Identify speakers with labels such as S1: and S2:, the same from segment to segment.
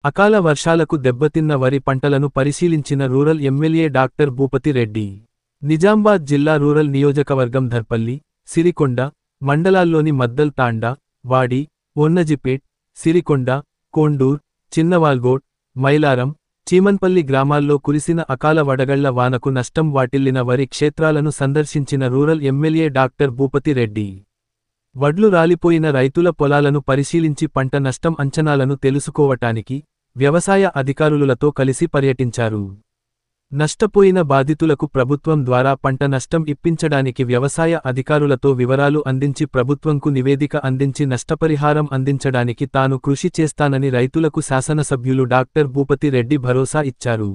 S1: అకాల వర్షాలకు దెబ్బతిన్న వరి పంటలను పరిశీలించిన rural MLA doctor Bhupathi Reddy. Nizamabad జిల్లా రూరల్ నియోజకవర్గం ధర్పల్లి, సిరికొండ మండలాల్లోని మద్దల్ తాండా, వాడి, ఒన్నజిపేట్, సిరికొండ, కోండూర్, చిన్నవాల్గోడ్, మైలారం, చీమన్పల్లి గ్రామాల్లో కురిసిన అకాల వడగళ్ల వానకు నష్టం వాటిల్లిన వరి క్షేత్రాలను సందర్శించిన rural MLA doctor Bhupathi Reddy. వడ్లు రాలిపోయిన రైతుల పొలాలను పరిశీలించి పంట నష్టం అంచనాలను తెలుసుకోవటానికి వ్యవసాయ అధికారులతో కలిసి పర్యటించారు. నష్టపోయిన బాధితులకు ప్రభుత్వం ద్వారా పంట నష్టం ఇప్పించడానికి వ్యవసాయ అధికారులతో వివరాలు అందించి ప్రభుత్వంకు నివేదిక అందించి నష్టపరిహారం అందించడానికి తాను కృషి చేస్తానని రైతులకు శాసనసభ్యులు డాక్టర్ భూపతి రెడ్డి భరోసా ఇచ్చారు.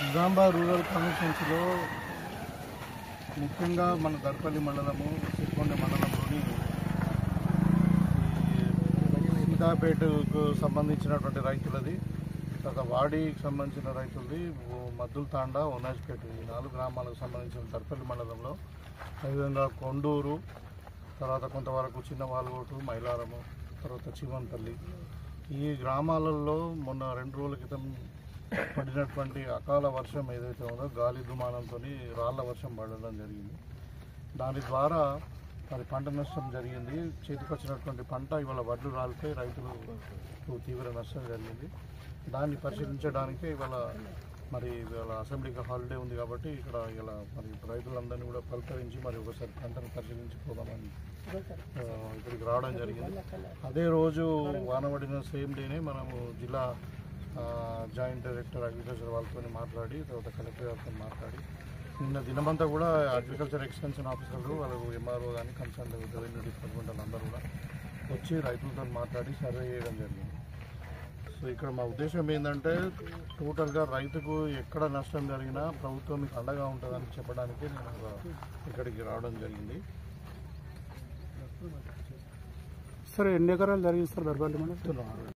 S2: నిజామాబాద్ రూరల్ కాన్స్టిట్యున్సీలో ముఖ్యంగా మన దర్పల్లి మండలము, సిరికొండ మండలంలోని సీతాపేటకు సంబంధించినటువంటి రైతులది, తర్వాత వాడికి సంబంధించిన రైతులది, మద్దుల తాండా, ఒన్నాజ్పేట, ఈ 4 గ్రామాలకు సంబంధించిన దర్పల్లి మండలంలో, అదేవిధంగా కొండూరు, తర్వాత కొంతవరకు చిన్నవాల్గోటు, మైలారము, తర్వాత చీమన్పల్లి, ఈ గ్రామాలలో మొన్న 2 రోజుల క్రితం పడినటువంటి అకాల వర్షం ఏదైతే ఉందో గాలి దుమానంతో రాళ్ల వర్షం పడడం జరిగింది. దాని ద్వారా మరి పంట నష్టం జరిగింది. చేతికొచ్చినటువంటి పంట ఇవాళ వడ్లు రాలితే రైతులకు తీవ్ర నష్టం జరిగింది. దాన్ని పరిశీలించడానికి ఇవాళ అసెంబ్లీకి హాలిడే ఉంది కాబట్టి ఇక్కడ ఇలా మరి రైతులందరినీ కూడా పలకరించి మరి ఒకసారి పంటను పరిశీలించుకోదామని ఇక్కడికి రావడం జరిగింది. అదే రోజు వానబడిన సేమ్ డేనే మనము జిల్లా జాయింట్ డైరెక్టర్ అగ్రికల్చర్ వాళ్ళతో మాట్లాడి, తర్వాత కలెక్టర్ గారితో మాట్లాడి, నిన్న దినమంతా కూడా అగ్రికల్చర్ ఎక్స్టెన్షన్ ఆఫీసర్లు, వాళ్ళు ఎంఆర్ఓ కానీ కన్సర్న్ రెవెన్యూ డిపార్ట్మెంట్ వాళ్ళందరూ కూడా వచ్చి రైతులతో మాట్లాడి సర్వే చేయడం జరిగింది. సో ఇక్కడ మా ఉద్దేశం ఏంటంటే టోటల్గా రైతుకు ఎక్కడ నష్టం జరిగినా ప్రభుత్వం మీకు అండగా ఉంటుందని చెప్పడానికి నేను ఇక్కడికి రావడం జరిగింది.
S3: సార్ ఎన్ని ఎకరాలు జరిగింది సార్ దర్పల్లి మండలం?